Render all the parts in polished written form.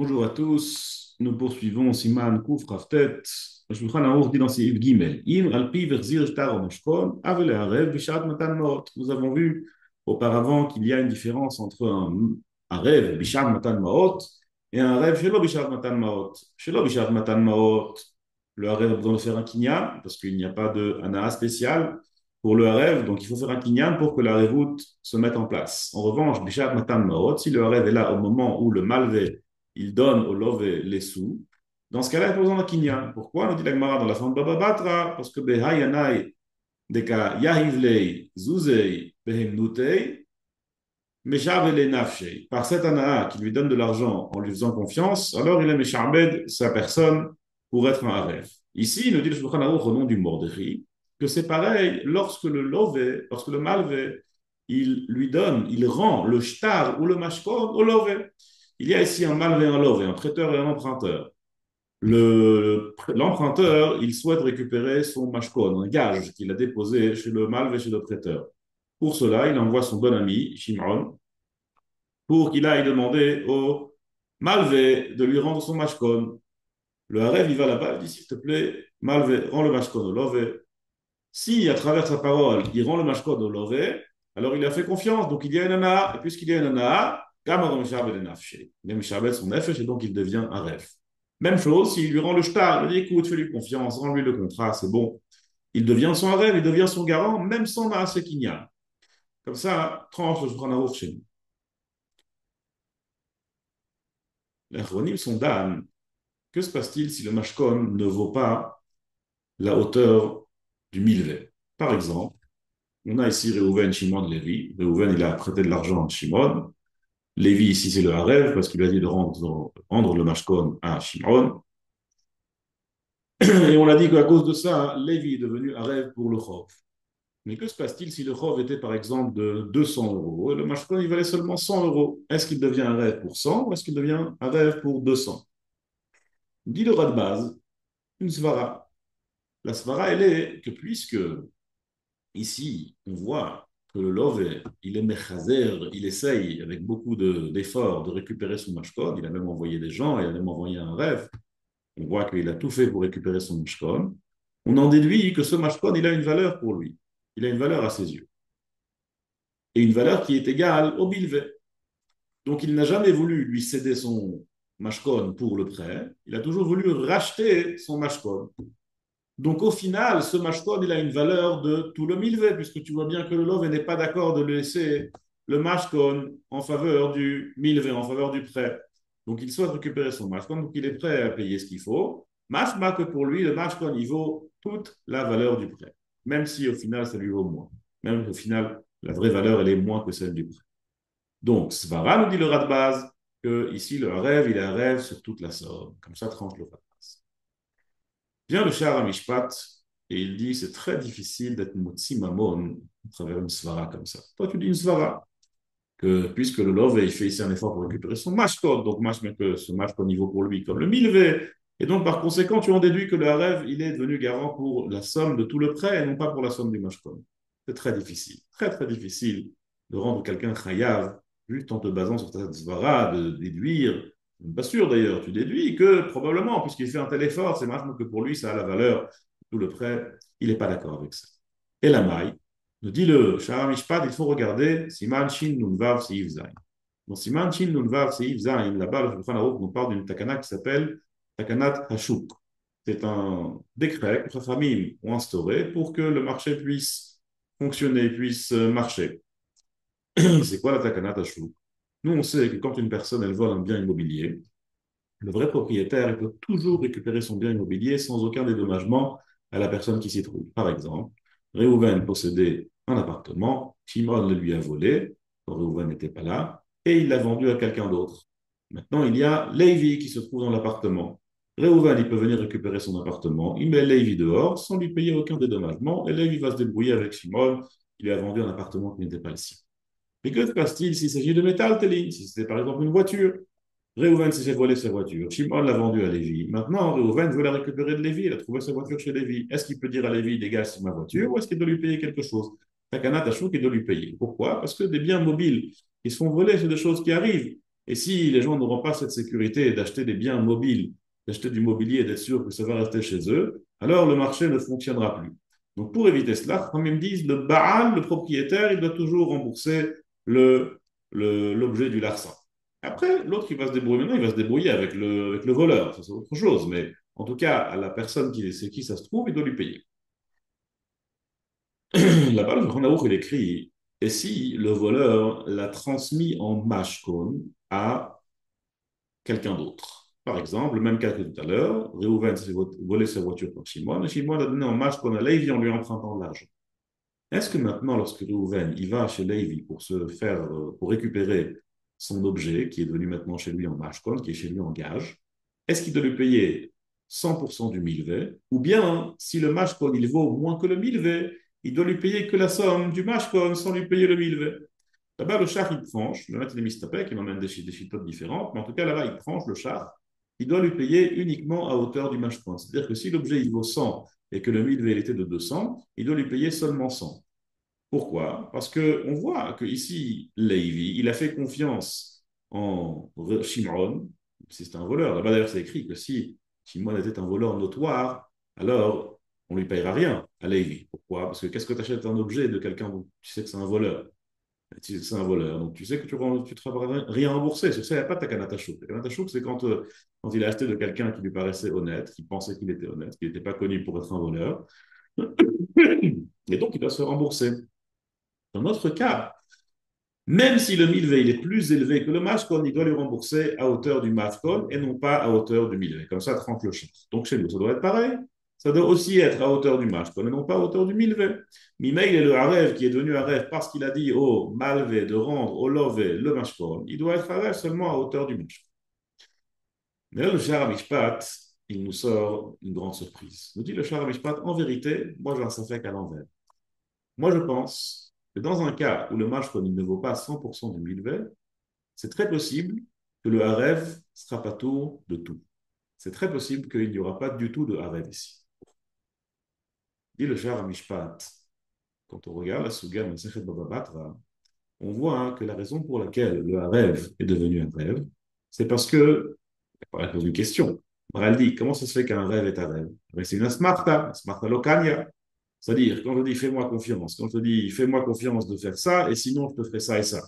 Bonjour à tous, nous poursuivons Siman Kouf Raftet. Shulchan Aruch dit dans Seif Gimel, Im alpi verzir shtar o mashkon, avele arev bishat matan maot. Nous avons vu auparavant qu'il y a une différence entre un arev bishat matan maot et un arev shelo bishat matan maot. Shelo bishat matan maot, le arev a besoin de faire un kinyan parce qu'il n'y a pas de hana spécial pour le arev, donc il faut faire un kinyan pour que la revout se mette en place. En revanche, bishat matan maot, si le arev est là au moment où le malvé il donne au love les sous. Dans ce cas-là, il n'y a pas besoin d'un kinyan. Pourquoi? On dit la Gemara dans la fin de Baba Batra, parce que Behayanai, Deka Yahivlei, Zuzei, Behemnutei, Meshavele Nafshei. Par cet anaa qui lui donne de l'argent en lui faisant confiance, alors il est Meshabed, sa personne, pour être un Aref. Ici, il nous dit le Shulchan Aruch au nom du Mordechai, que c'est pareil lorsque le love, lorsque le malve, il lui donne, il rend le shtar ou le mashkon au love. Il y a ici un malve et un love, un prêteur et un emprunteur. L'emprunteur, il souhaite récupérer son mashkon, un gage qu'il a déposé chez le malve et chez le prêteur. Pour cela, il envoie son bon ami, Shimon, pour qu'il aille demander au malve de lui rendre son mashkon. Le Harev, il va là-bas, il dit, s'il te plaît, malve, rends le mashkon au love. Si, à travers sa parole, il rend le mashkon au love, alors il a fait confiance, donc il y a une ana, et puisqu'il y a une ana, Gamma Mishabel et Nafshe. Il a Mishabel son nefesh et donc il devient un rêve. Même chose, s'il lui rend le shtar, il dit écoute, fais-lui confiance, rends-lui le contrat, c'est bon. Il devient son rêve, il devient son garant, même sans Maase Kinyan. Comme ça, tranche le Shulchan chez nous. Les Achronim sont d'âme. Que se passe-t-il si le mashkon ne vaut pas la hauteur du milvé? Par exemple, on a ici Reuven, Shimon, Lévi. Reuven, il a prêté de l'argent à Shimon. Lévi, ici, c'est le Harev, parce qu'il a dit de rendre le mashkon à Shimon. Et on a dit qu'à cause de ça, Lévi est devenu Harev pour le Chov. Mais que se passe-t-il si le Chov était par exemple de 200 euros et le mashkon il valait seulement 100 euros? Est-ce qu'il devient Harev pour 100 ou est-ce qu'il devient Harev pour 200? Dit le rat de base, une svara. La svara, elle est que puisque ici, on voit que le Love, il est mechazer, il essaye avec beaucoup d'efforts de récupérer son mashkon, il a même envoyé des gens, il a même envoyé un rêve, on voit qu'il a tout fait pour récupérer son mashkon, on en déduit que ce mashkon, il a une valeur pour lui, il a une valeur à ses yeux, et une valeur qui est égale au bilvé. Donc il n'a jamais voulu lui céder son mashkon pour le prêt, il a toujours voulu racheter son mashkon. Donc au final, ce mashkon, il a une valeur de tout le milvé, puisque tu vois bien que le love n'est pas d'accord de laisser le mashkon en faveur du milvé, en faveur du prêt. Donc il souhaite récupérer son mashkon, donc il est prêt à payer ce qu'il faut. Mashma que pour lui, le mashkon, il vaut toute la valeur du prêt, même si au final, ça lui vaut moins. Même au final, la vraie valeur, elle est moins que celle du prêt. Donc, Svara nous dit le rat de base que ici, le rêve, il a un rêve sur toute la somme. Comme ça, tranche le rat de base. Vient le Shar Mishpat et il dit c'est très difficile d'être Motsi Mamon à travers une Svara comme ça. Toi, tu dis une Svara, que puisque le Love il fait ici un effort pour récupérer son Mashkot, donc mais que ce Mashkot niveau pour lui comme le Milvé, et donc par conséquent, tu en déduis que le Harev il est devenu garant pour la somme de tout le prêt et non pas pour la somme du Mashkot. C'est très difficile, très très difficile de rendre quelqu'un Chayav juste en te basant sur ta Svara, de déduire pas sûr d'ailleurs, tu déduis que probablement, puisqu'il fait un tel effort, c'est maintenant que pour lui, ça a la valeur, tout le prêt, il n'est pas d'accord avec ça. Et la maille, nous dit le Shara Mishpat, il faut regarder Siman Shin Nunvav Seif Zain. Dans Siman Shin Nunvav Seif Zain, là-bas, le Shulchan Aruch nous parle d'une takana qui s'appelle Takanat Hashuk. C'est un décret que Chachamim ont instauré pour que le marché puisse fonctionner, puisse marcher. C'est quoi la Takanat Hashuk? Nous, on sait que quand une personne, elle vole un bien immobilier, le vrai propriétaire, il peut toujours récupérer son bien immobilier sans aucun dédommagement à la personne qui s'y trouve. Par exemple, Réhouven possédait un appartement, Shimon le lui a volé, quand Réhouven n'était pas là, et il l'a vendu à quelqu'un d'autre. Maintenant, il y a Lévi qui se trouve dans l'appartement. Réhouven, il peut venir récupérer son appartement, il met Lévi dehors sans lui payer aucun dédommagement, et Lévi va se débrouiller avec Shimon, qui lui a vendu un appartement qui n'était pas le sien. Mais que se passe-t-il s'il s'agit de métal, Téline, si c'était par exemple une voiture? Réhouven s'est fait voler sa voiture. Shimon l'a vendue à Lévi. Maintenant, Réhouven veut la récupérer de Lévi. Il a trouvé sa voiture chez Lévi. Est-ce qu'il peut dire à Lévi, dégage, c'est ma voiture, ou est-ce qu'il doit lui payer quelque chose? Takana Tachou qui doit lui payer. Pourquoi? Parce que des biens mobiles qui sont volés, c'est des choses qui arrivent. Et si les gens n'auront pas cette sécurité d'acheter des biens mobiles, d'acheter du mobilier et d'être sûr que ça va rester chez eux, alors le marché ne fonctionnera plus. Donc pour éviter cela, comme ils me disent, le Baal, le propriétaire, il doit toujours rembourser l'objet du larcin. Après, l'autre, il va se débrouiller maintenant, il va se débrouiller avec le voleur, ça c'est autre chose, mais en tout cas, à la personne qui c'est qui ça se trouve, il doit lui payer. Là-bas, le Shulchan Aruch, il écrit, et si le voleur l'a transmis en mashkon à quelqu'un d'autre. Par exemple, le même cas que tout à l'heure, Réhouven s'est volé sa voiture par Shimon, et Shimon a donné en mashkon à Lévi en lui empruntant de l'argent. Est-ce que maintenant, lorsque Réhouven il va chez Lévi pour pour récupérer son objet, qui est devenu maintenant chez lui en mashkon, qui est chez lui en gage, est-ce qu'il doit lui payer 100% du milvé, ou bien, si le mashkon il vaut moins que le milvé, il doit lui payer que la somme du mashkon sans lui payer le milvé? Là-bas, le char, il tranche, le maître des mistapek, il emmène des chitotes différentes, mais en tout cas, là-bas, il tranche le char, il doit lui payer uniquement à hauteur du mashkon. C'est-à-dire que si l'objet, il vaut 100 et que le milvé, il était de 200, il doit lui payer seulement 100. Pourquoi? Parce qu'on voit que ici, Levi, il a fait confiance en Shimon, si c'est un voleur. Là-bas, d'ailleurs, c'est écrit que si Shimon était un voleur notoire, alors on ne lui payera rien à Levi. Pourquoi? Parce que qu'est-ce que tu achètes un objet de quelqu'un dont tu sais que c'est un voleur? Tu sais que c'est un voleur. Donc tu sais que tu ne te feras rien rembourser. Sur ça, il n'y a pas de Takanatachouk. Takanatachouk, c'est quand il a acheté de quelqu'un qui lui paraissait honnête, qui pensait qu'il était honnête, qu'il n'était pas connu pour être un voleur. Et donc, il doit se rembourser. Dans notre cas, même si le milvé il est plus élevé que le mashkon, il doit lui rembourser à hauteur du mashkon et non pas à hauteur du milvé. Comme ça, tranche le chef. Donc chez nous, ça doit être pareil. Ça doit aussi être à hauteur du mashkon et non pas à hauteur du milvé. Mimeil est le harev qui est devenu harev parce qu'il a dit au malvé de rendre au lové le mashkon. Il doit être harev seulement à hauteur du mashkon. Mais là, le Shara Mishpat, il nous sort une grande surprise. Nous dit le Shara Mishpat, en vérité, moi, j'en sais fait qu'à l'envers. Moi, je pense que dans un cas où le mashkon ne vaut pas 100% du milvé, c'est très possible que le harev sera pas tour de tout. C'est très possible qu'il n'y aura pas du tout de harev ici. Dit le Shar Mishpat, quand on regarde la Suga Masechet Baba Batra, on voit que la raison pour laquelle le harev est devenu un rêve, c'est parce que, il a posé une question. Maral dit, comment ça se fait qu'un rêve est un rêve? C'est une asmarta lokania. C'est-à-dire, quand je dis fais-moi confiance, quand je dis fais-moi confiance de faire ça, et sinon je te ferai ça et ça.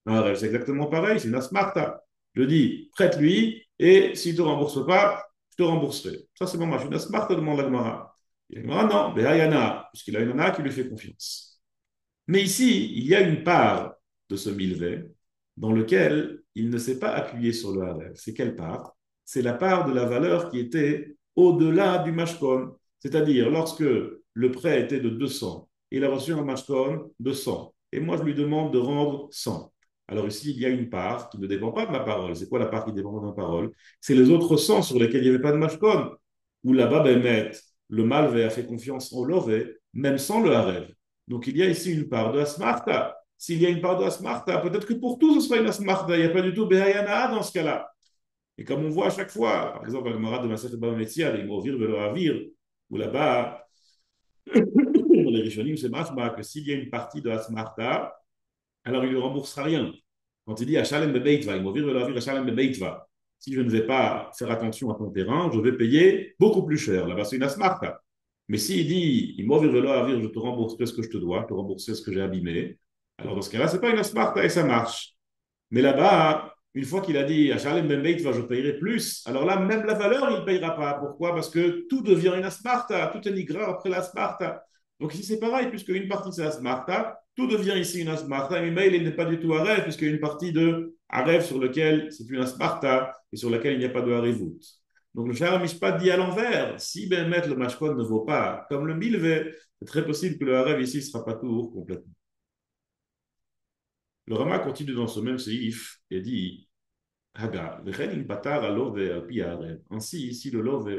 Un rêve, c'est exactement pareil, c'est une asmarta. Je dis prête-lui, et s'il ne te rembourse pas, je te rembourserai. Ça, c'est bon, moi, je suis une asmarta, demande la Gemara. Il dit, ah non, Behayana, puisqu'il a une nana qui lui fait confiance. Mais ici, il y a une part de ce milvé dans lequel il ne s'est pas appuyé sur le rêve. C'est quelle part? C'est la part de la valeur qui était au-delà du mashkon. C'est-à-dire, lorsque le prêt était de 200, il a reçu un mashkon de 100. Et moi, je lui demande de rendre 100. Alors ici, il y a une part qui ne dépend pas de ma parole. C'est quoi la part qui dépend de ma parole? C'est les autres 100 sur lesquels il n'y avait pas de mashkon. Où là-bas, ben, le malvé a fait confiance au lové, même sans le harev. Donc il y a ici une part de asmarta. S'il y a une part de asmarta, peut-être que pour tous ce sera une asmarta. Il n'y a pas du tout behayana dans ce cas-là. Et comme on voit à chaque fois, par exemple, le marade de Masachet Baba Metzia, les Movir Velo Avir, où là-bas, les Rishonim, c'est machma que s'il y a une partie de asmarta, alors il ne remboursera rien. Quand il dit Achalem Bebeitva, il Movir Velo Avir Achalem Bebeitva, si je ne vais pas faire attention à ton terrain, je vais payer beaucoup plus cher. Là-bas, c'est une asmarta. Mais s'il dit, je te rembourserai ce que je te dois, je te rembourserai ce que j'ai abîmé, alors dans ce cas-là, ce n'est pas une asmarta et ça marche. Mais là-bas, une fois qu'il a dit, je payerai plus, alors là, même la valeur, il ne payera pas. Pourquoi? Parce que tout devient une asmarta, tout est nigra après l'asmarta. Donc ici, c'est pareil, puisque une partie, c'est asmarta, tout devient ici une asmarta, mais mail, il n'est pas du tout aref, puisqu'il y a une partie de aref sur lequel c'est une asmarta et sur laquelle il n'y a pas de harivut. Donc le Shara Mishpat dit à l'envers, si ben mettre le mashkon ne vaut pas comme le milvé, c'est très possible que le harev ici ne sera pas tout complètement. Le Rama continue dans ce même séif et dit Haga, ainsi, ici, le love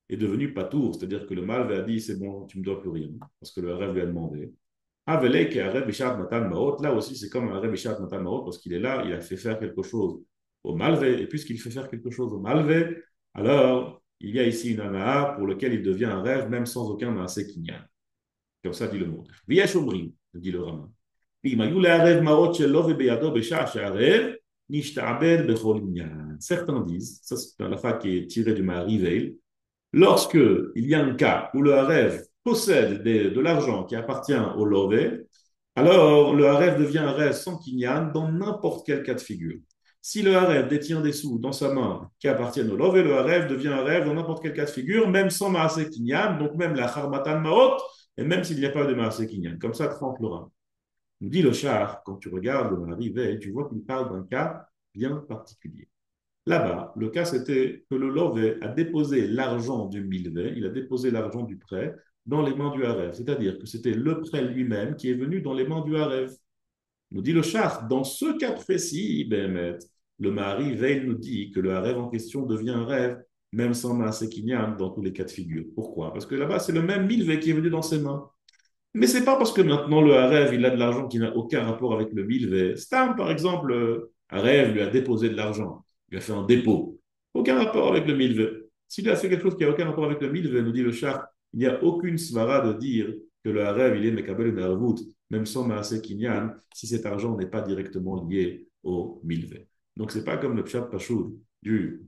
est devenu patour, c'est-à-dire que le mal a dit c'est bon, tu ne me dois plus rien, parce que le harev lui a demandé. Là aussi, c'est comme un harev Bishat Matan Maot, parce qu'il est là, il a fait faire quelque chose au malvé, et puisqu'il fait faire quelque chose au malvé, alors il y a ici une anaa pour lequel il devient un rêve, même sans aucun maasé kinyan. Comme ça dit le mot. Viesh omrim, dit le Rama. אם היו לערב מעות שלו ובידו בשעה שערב, Nishta'abed bechol inyan. Certains disent, ça c'est un lafa qui est tiré du Mari Veil, lorsque il y a un cas où le Harev possède de l'argent qui appartient au Lové, alors le Harev devient un Harev sans kinyan dans n'importe quel cas de figure. Si le Harev détient des sous dans sa main qui appartiennent au Lové, le Harev devient un Harev dans n'importe quel cas de figure, même sans Maaseh kinyan, donc même la Harmatan Maot, et même s'il n'y a pas de Maaseh kinyan. Comme ça, tranche le Rav. Nous dit le Char, quand tu regardes le Mari Veil, tu vois qu'il parle d'un cas bien particulier. Là-bas, le cas, c'était que le Lové a déposé l'argent du milvé, il a déposé l'argent du prêt dans les mains du Harev. C'est-à-dire que c'était le prêt lui-même qui est venu dans les mains du Harev. Nous dit le Char, dans ce cas précis, Béhémet, le mari Veil nous dit que le Harev en question devient un rêve, même sans Maaseh Kinyan, dans tous les cas de figure. Pourquoi? Parce que là-bas, c'est le même milvé qui est venu dans ses mains. Mais c'est pas parce que maintenant le Harev, il a de l'argent qui n'a aucun rapport avec le milvé. Stam, par exemple, Harev lui a déposé de l'argent, il lui a fait un dépôt. Aucun rapport avec le milvé. S'il a fait quelque chose qui n'a aucun rapport avec le milvé, nous dit le char, il n'y a aucune svara de dire que le Harev, il est Mekabel une Arvout, même sans Maaseh Kinyan, si cet argent n'est pas directement lié au milvé. Donc c'est pas comme le Pshat Pachoud du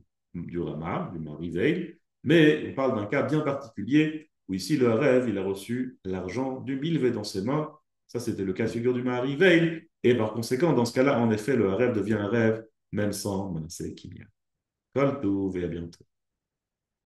Rama, du Mari Veil, mais on parle d'un cas bien particulier où ici le rêve, il a reçu l'argent du milvé dans ses mains. Ça, c'était le cas de figure du mari Veil. Et par conséquent, dans ce cas-là, en effet, le rêve devient un rêve, même sans menacer qu'il y a. Kol touv et à bientôt.